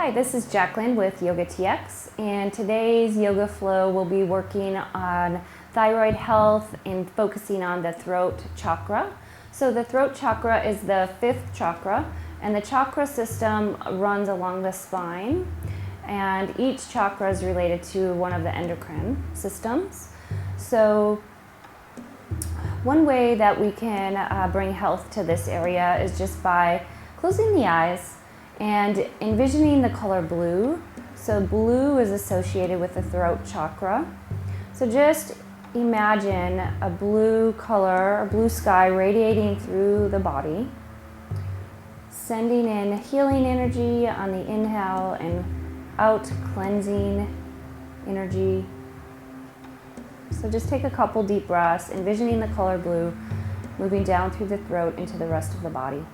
Hi, this is Jaclyn with YOGATX, and today's Yoga Flow will be working on thyroid health and focusing on the throat chakra. So the throat chakra is the fifth chakra, and the chakra system runs along the spine, and each chakra is related to one of the endocrine systems. So one way that we can bring health to this area is just by closing the eyes and envisioning the color blue. So blue is associated with the throat chakra. So just imagine a blue color, a blue sky radiating through the body, sending in healing energy on the inhale and out cleansing energy. So just take a couple deep breaths, envisioning the color blue, moving down through the throat into the rest of the body.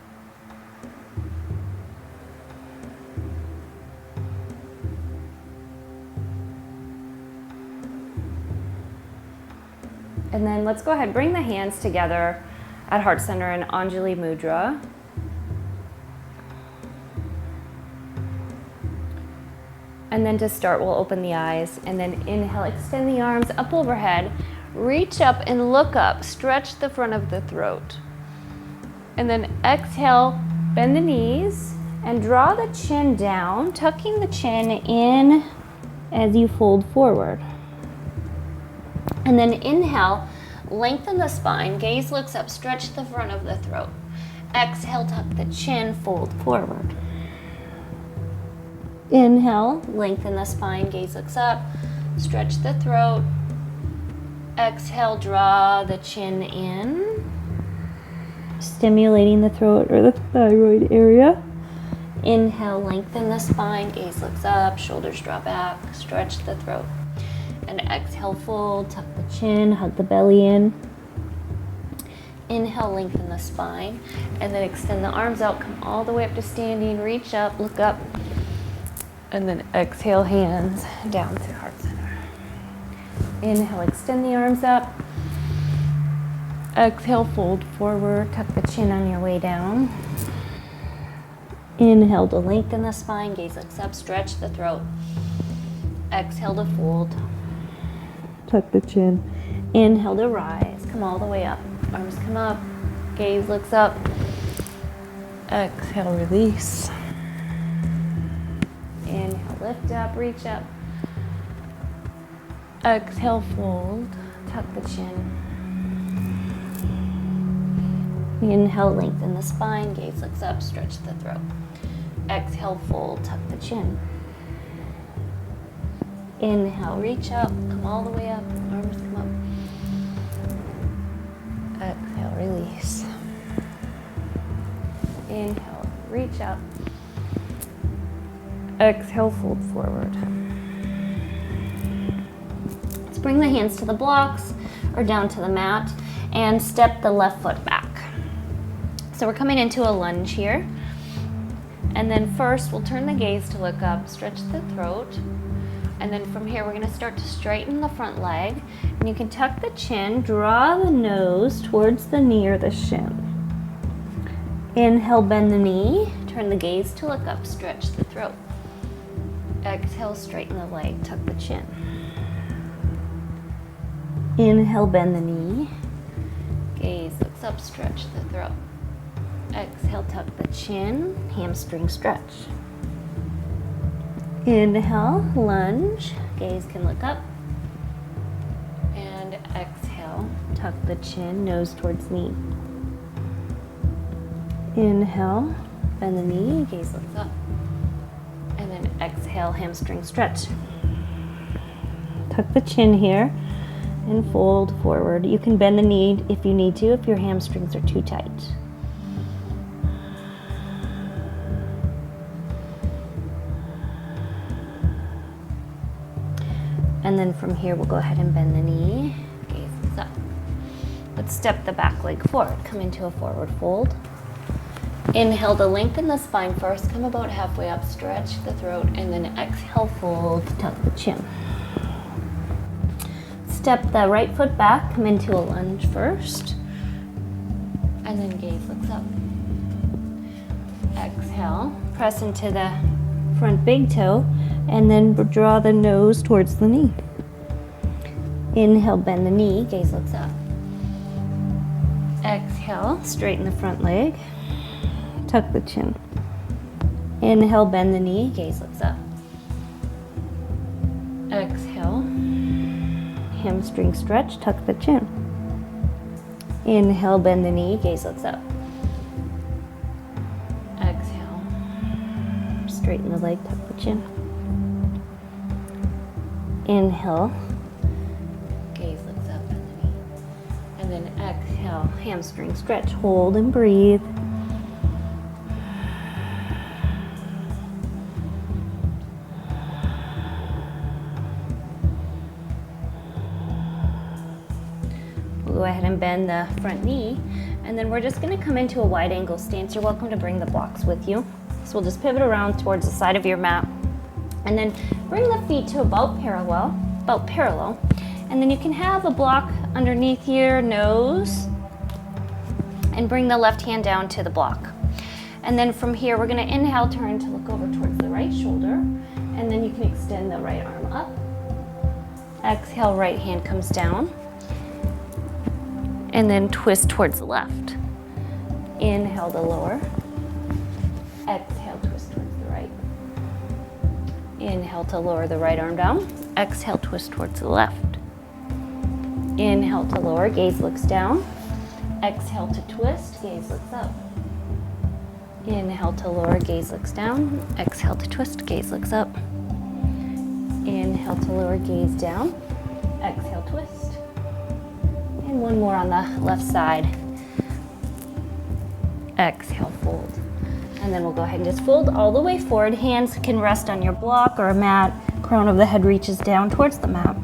And then let's go ahead, bring the hands together at heart center in Anjali Mudra. And then to start, we'll open the eyes and then inhale, extend the arms up overhead, reach up and look up, stretch the front of the throat. And then exhale, bend the knees and draw the chin down, tucking the chin in as you fold forward. And then inhale, lengthen the spine, gaze looks up, stretch the front of the throat. Exhale, tuck the chin, fold forward. Inhale, lengthen the spine, gaze looks up, stretch the throat. Exhale, draw the chin in, stimulating the throat or the thyroid area. Inhale, lengthen the spine, gaze looks up, shoulders draw back, stretch the throat. And exhale, fold, tuck the chin, hug the belly in. Inhale, lengthen the spine, and then extend the arms out, come all the way up to standing, reach up, look up, and then exhale, hands down through heart center. Inhale, extend the arms up. Exhale, fold forward, tuck the chin on your way down. Inhale to lengthen the spine, gaze looks up, stretch the throat. Exhale to fold. Tuck the chin. Inhale to rise. Come all the way up. Arms come up. Gaze looks up. Exhale, release. Inhale, lift up, reach up. Exhale, fold. Tuck the chin. Inhale, lengthen the spine. Gaze looks up, stretch the throat. Exhale, fold. Tuck the chin. Inhale, reach up, come all the way up, arms come up. Exhale, release. Inhale, reach up. Exhale, fold forward. Let's bring the hands to the blocks or down to the mat and step the left foot back. So we're coming into a lunge here. And then first, we'll turn the gaze to look up, stretch the throat. And then from here, we're gonna start to straighten the front leg. And you can tuck the chin, draw the nose towards the knee or the shin. Inhale, bend the knee, turn the gaze to look up, stretch the throat. Exhale, straighten the leg, tuck the chin. Inhale, bend the knee, gaze looks up, stretch the throat. Exhale, tuck the chin, hamstring stretch. Inhale, lunge, gaze can look up. And exhale, tuck the chin, nose towards knee. Inhale, bend the knee, gaze looks up. And then exhale, hamstring stretch. Tuck the chin here and fold forward. You can bend the knee if you need to, if your hamstrings are too tight. And then from here, we'll go ahead and bend the knee, gaze up. Let's step the back leg forward, come into a forward fold. Inhale to lengthen the spine first, come about halfway up, stretch the throat, and then exhale, fold, tuck the chin. Step the right foot back, come into a lunge first, and then gaze looks up. Exhale, press into the front big toe, and then draw the nose towards the knee. Inhale, bend the knee, gaze looks up. Exhale, straighten the front leg, tuck the chin. Inhale, bend the knee, gaze looks up. Exhale, hamstring stretch, tuck the chin. Inhale, bend the knee, gaze looks up. Exhale, straighten the leg, tuck the chin. Inhale, gaze looks up, bend the knee. And then exhale, hamstring stretch, hold and breathe. Go ahead and bend the front knee, and then we're just going to come into a wide angle stance. You're welcome to bring the blocks with you. So we'll just pivot around towards the side of your mat, and then bring the feet to about parallel, and then you can have a block underneath your nose, and bring the left hand down to the block. And then from here, we're going to inhale, turn to look over towards the right shoulder, and then you can extend the right arm up. Exhale, right hand comes down. And then twist towards the left. Inhale to lower. Exhale, twist towards the right. Inhale to lower the right arm down. Exhale, twist towards the left. Inhale to lower, gaze looks down. Exhale to twist, gaze looks up. Inhale to lower, gaze looks down. Exhale to twist, gaze looks up. Inhale to lower, gaze down. Exhale, twist. And one more on the left side. Exhale, fold. And then we'll go ahead and just fold all the way forward. Hands can rest on your block or a mat. Crown of the head reaches down towards the mat.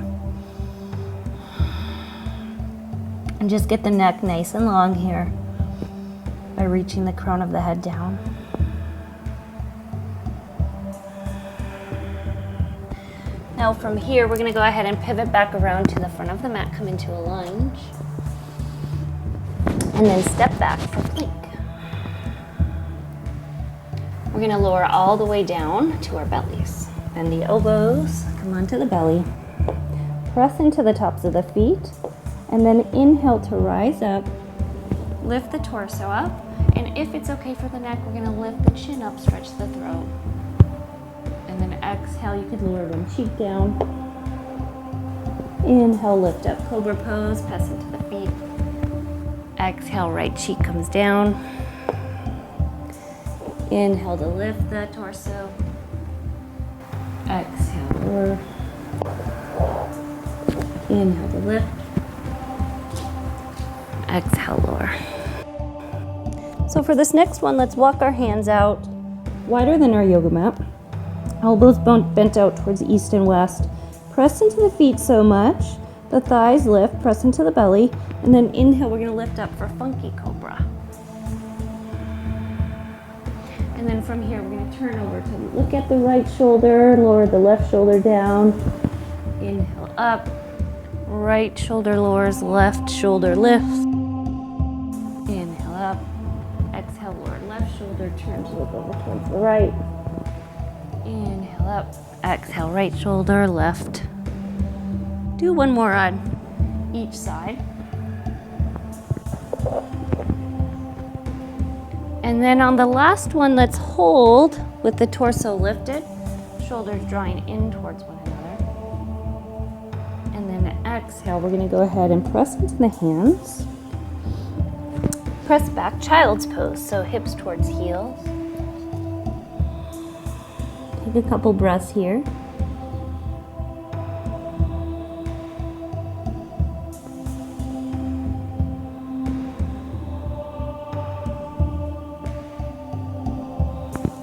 And just get the neck nice and long here by reaching the crown of the head down. Now from here, we're going to go ahead and pivot back around to the front of the mat, come into a lunge, and then step back for plank. We're going to lower all the way down to our bellies. Bend the elbows, come onto the belly, press into the tops of the feet, and then inhale to rise up, lift the torso up, and if it's okay for the neck, we're going to lift the chin up, stretch the throat. And then exhale, you can lower one cheek down. Inhale, lift up, cobra pose, press into the feet. Exhale, right cheek comes down. Inhale to lift the torso. Exhale, lower. Inhale to lift. Exhale, lower. So for this next one, let's walk our hands out wider than our yoga mat. Elbows bent out towards the east and west. Press into the feet so much, the thighs lift, press into the belly, and then inhale, we're gonna lift up for funky cobra. And then from here, we're gonna turn over to look at the right shoulder, lower the left shoulder down. Inhale up, right shoulder lowers, left shoulder lifts. Inhale up, exhale, lower left shoulder, turn to look over towards the right. Inhale up, exhale, right shoulder, left. Do one more on each side. And then on the last one, let's hold with the torso lifted, shoulders drawing in towards one another. And then exhale, we're gonna go ahead and press into the hands. Press back, child's pose, so hips towards heels. Take a couple breaths here.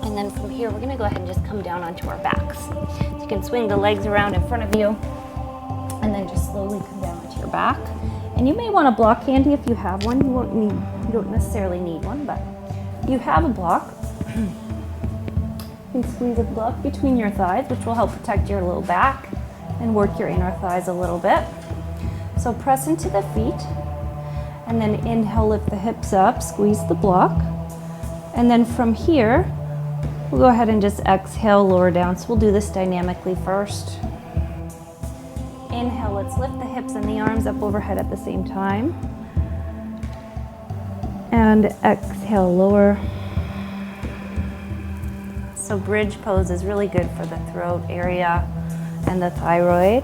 And then from here, we're going to go ahead and just come down onto our backs. So you can swing the legs around in front of you, and then just slowly come down onto your back. And you may want a block handy if you have one. You don't necessarily need one, but if you have a block, you can squeeze a block between your thighs, which will help protect your low back and work your inner thighs a little bit. So press into the feet, and then inhale, lift the hips up, squeeze the block. And then from here, We'll go ahead and just exhale, lower down. So we'll do this dynamically first. Inhale, let's lift the hips and the arms up overhead at the same time. And exhale, lower. So bridge pose is really good for the throat area and the thyroid.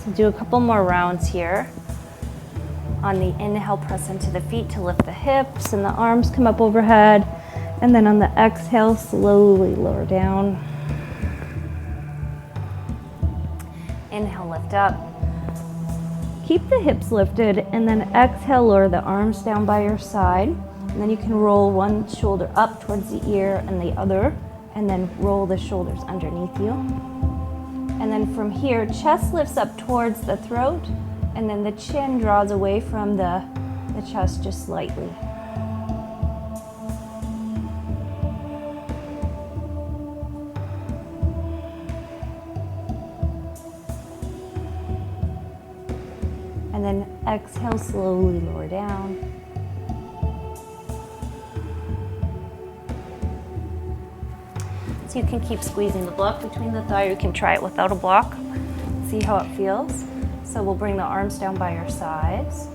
So do a couple more rounds here. On the inhale, press into the feet to lift the hips and the arms come up overhead. And then on the exhale, slowly lower down. Inhale, lift up. Keep the hips lifted and then exhale, lower the arms down by your side. And then you can roll one shoulder up towards the ear and the other, and then roll the shoulders underneath you. And then from here, chest lifts up towards the throat, and then the chin draws away from the chest just slightly. And then exhale, slowly lower down. So you can keep squeezing the block between the thigh, or you can try it without a block. See how it feels. So we'll bring the arms down by your sides.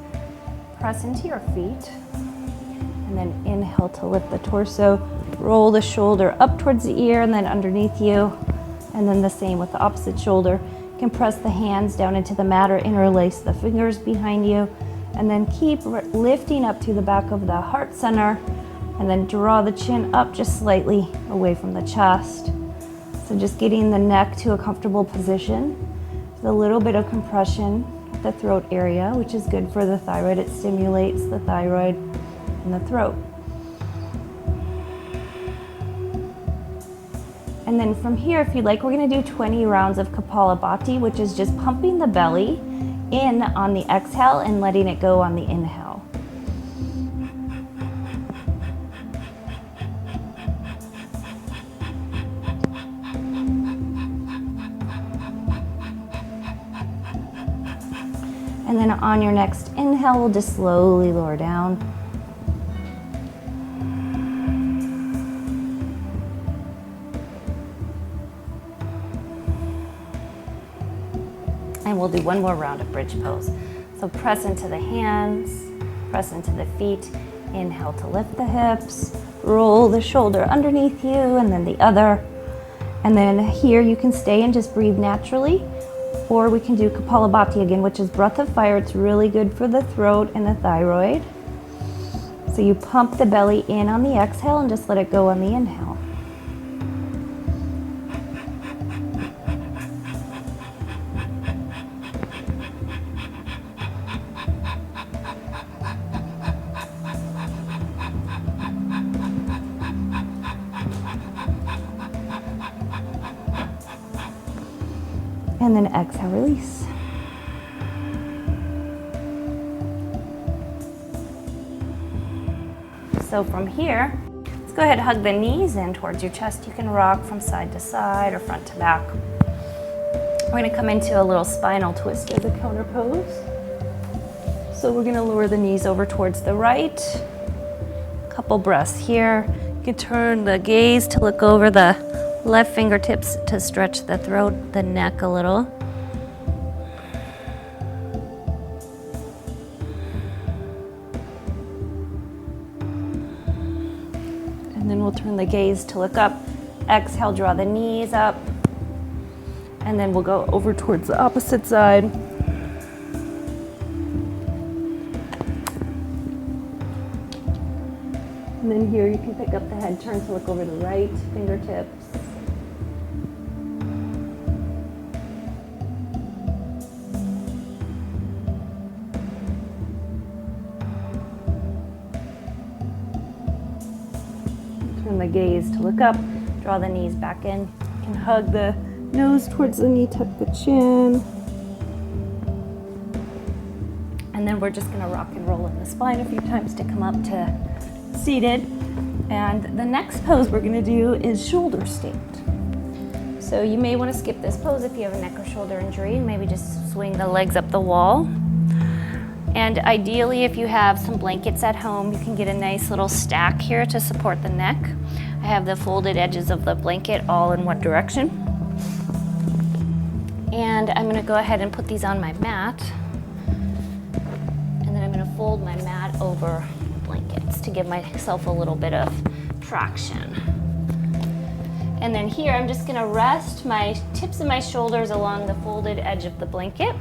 Press into your feet. And then inhale to lift the torso. Roll the shoulder up towards the ear and then underneath you. And then the same with the opposite shoulder. You can press the hands down into the mat or interlace the fingers behind you. And then keep lifting up to the back of the heart center. And then draw the chin up just slightly away from the chest. So just getting the neck to a comfortable position. With a little bit of compression at the throat area, which is good for the thyroid. It stimulates the thyroid in the throat. And then from here, if you'd like, we're gonna do 20 rounds of Kapalabhati, which is just pumping the belly in on the exhale and letting it go on the inhale. And then on your next inhale, we'll just slowly lower down. And we'll do one more round of bridge pose. So press into the hands, press into the feet. Inhale to lift the hips, roll the shoulder underneath you and then the other. And then here you can stay and just breathe naturally. Or we can do Kapalabhati again, which is breath of fire. It's really good for the throat and the thyroid. So you pump the belly in on the exhale and just let it go on the inhale. And then exhale, release. So from here, let's go ahead and hug the knees in towards your chest. You can rock from side to side or front to back. We're gonna come into a little spinal twist as a counter pose. So we're gonna lower the knees over towards the right. Couple breaths here. You can turn the gaze to look over the left fingertips to stretch the throat, the neck a little. And then we'll turn the gaze to look up. Exhale, draw the knees up. And then we'll go over towards the opposite side. And then here you can pick up the head, turn to look over the right fingertips. Turn the gaze to look up, draw the knees back in. You can hug the nose towards the knee, tuck the chin. And then we're just gonna rock and roll in the spine a few times to come up to seated. And the next pose we're gonna do is shoulder stand. So you may wanna skip this pose if you have a neck or shoulder injury, and maybe just swing the legs up the wall. And ideally, if you have some blankets at home, you can get a nice little stack here to support the neck. I have the folded edges of the blanket all in one direction. And I'm gonna go ahead and put these on my mat. And then I'm gonna fold my mat over blankets to give myself a little bit of traction. And then here, I'm just gonna rest my tips of my shoulders along the folded edge of the blanket.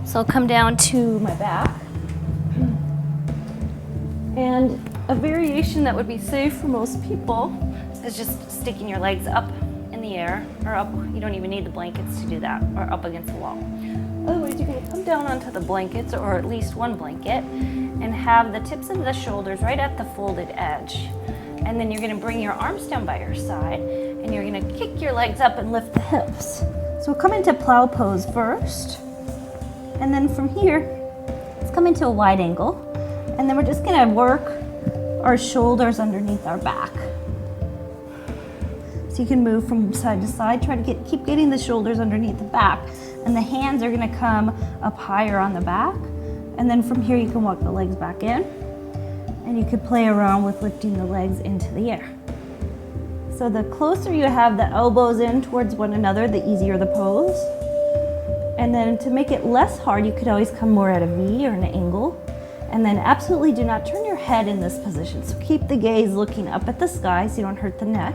So I'll come down to my back. And a variation that would be safe for most people is just sticking your legs up in the air, or up, you don't even need the blankets to do that, or up against the wall. Otherwise, you're gonna come down onto the blankets, or at least one blanket, and have the tips of the shoulders right at the folded edge. And then you're gonna bring your arms down by your side, and you're gonna kick your legs up and lift the hips. So we'll come into plow pose first. And then from here, let's come into a wide angle. And then we're just gonna work our shoulders underneath our back. So you can move from side to side, try to keep getting the shoulders underneath the back. And the hands are gonna come up higher on the back. And then from here, you can walk the legs back in. And you could play around with lifting the legs into the air. So the closer you have the elbows in towards one another, the easier the pose. And then to make it less hard, you could always come more at a V or an angle. And then absolutely do not turn your head in this position. So keep the gaze looking up at the sky so you don't hurt the neck.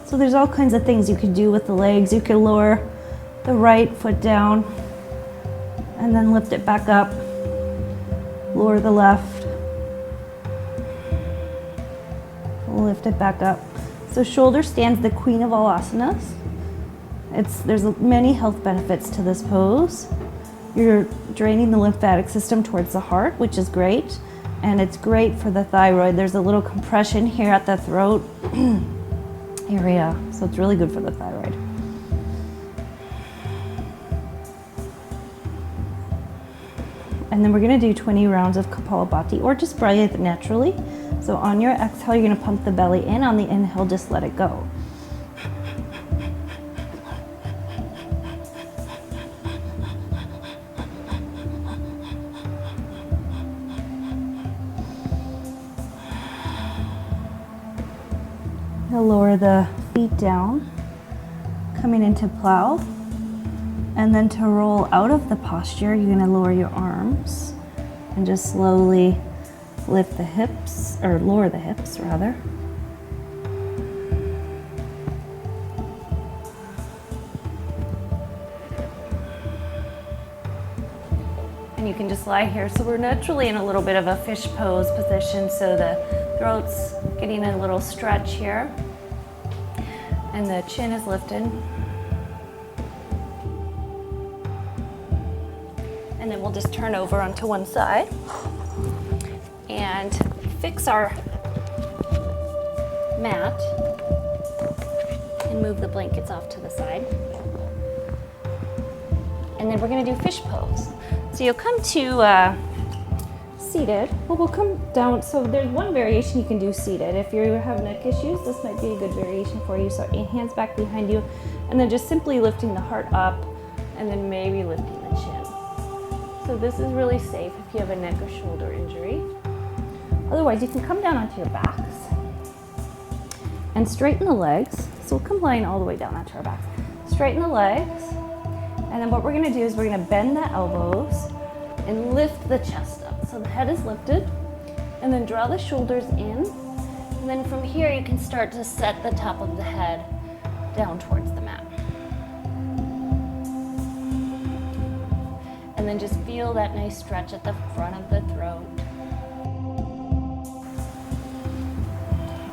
So there's all kinds of things you could do with the legs. You could lower the right foot down and then lift it back up. Lower the left, lift it back up. So shoulder stands the queen of all asanas. There's many health benefits to this pose. You're draining the lymphatic system towards the heart, which is great. And it's great for the thyroid. There's a little compression here at the throat area. So it's really good for the thyroid. And then we're gonna do 20 rounds of Kapalabhati, or just breathe naturally. So on your exhale, you're gonna pump the belly in. On the inhale, just let it go. Now lower the feet down, coming into plow. And then to roll out of the posture, you're gonna lower your arms and just slowly lift the hips, or lower the hips rather. And you can just lie here. So we're naturally in a little bit of a fish pose position, so the throat's getting a little stretch here. And the chin is lifted. And then we'll just turn over onto one side and fix our mat and move the blankets off to the side. And then we're gonna do fish pose. So you'll come to seated, but we'll come down. So there's one variation you can do seated. If you have neck issues, this might be a good variation for you. So hands back behind you, and then just simply lifting the heart up, and then maybe lifting the chin. So this is really safe if you have a neck or shoulder injury. Otherwise, you can come down onto your backs and straighten the legs. So we'll come lying all the way down onto our backs. Straighten the legs, and then what we're gonna do is we're gonna bend the elbows and lift the chest up. So the head is lifted, and then draw the shoulders in. And then from here, you can start to set the top of the head down towards the mat. And then just feel that nice stretch at the front of the throat.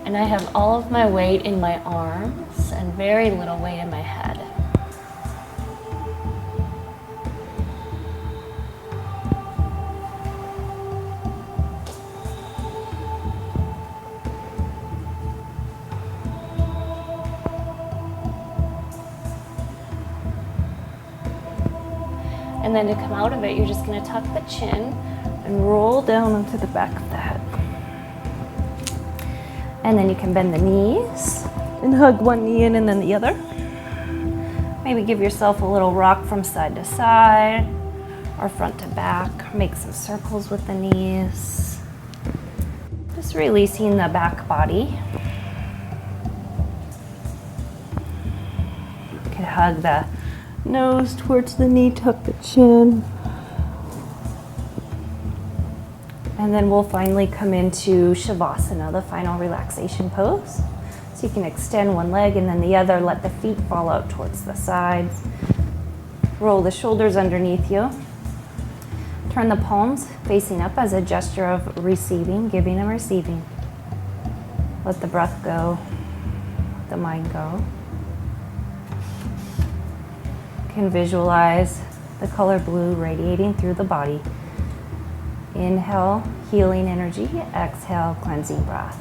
And I have all of my weight in my arms and very little weight in my head. And then to come out of it, you're just gonna tuck the chin and roll down onto the back of the head. And then you can bend the knees and hug one knee in and then the other. Maybe give yourself a little rock from side to side or front to back. Make some circles with the knees. Just releasing the back body. You can hug the nose towards the knee, tuck the chin. And then we'll finally come into Shavasana, the final relaxation pose. So you can extend one leg and then the other, let the feet fall out towards the sides. Roll the shoulders underneath you. Turn the palms facing up as a gesture of receiving, giving and receiving. Let the breath go, let the mind go. You can visualize the color blue radiating through the body. Inhale, healing energy. Exhale, cleansing breath.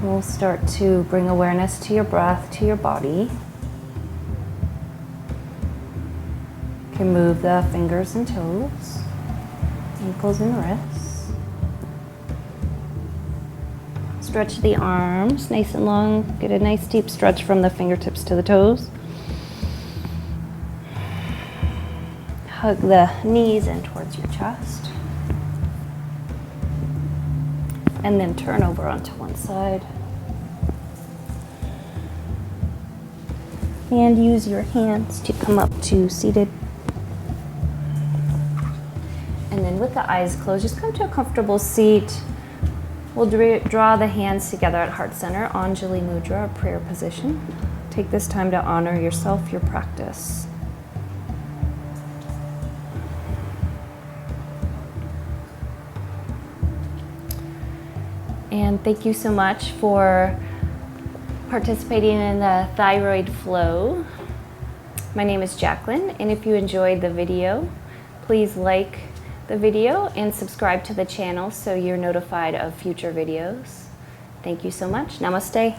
We'll start to bring awareness to your breath, to your body. You can move the fingers and toes, ankles and wrists. Stretch the arms nice and long. Get a nice deep stretch from the fingertips to the toes. Hug the knees in towards your chest. And then turn over onto one side. And use your hands to come up to seated. And then with the eyes closed, just come to a comfortable seat. We'll draw the hands together at heart center, Anjali Mudra, or prayer position. Take this time to honor yourself, your practice. And thank you so much for participating in the Thyroid Flow. My name is Jaclyn, and if you enjoyed the video, please like the video and subscribe to the channel so you're notified of future videos. Thank you so much. Namaste.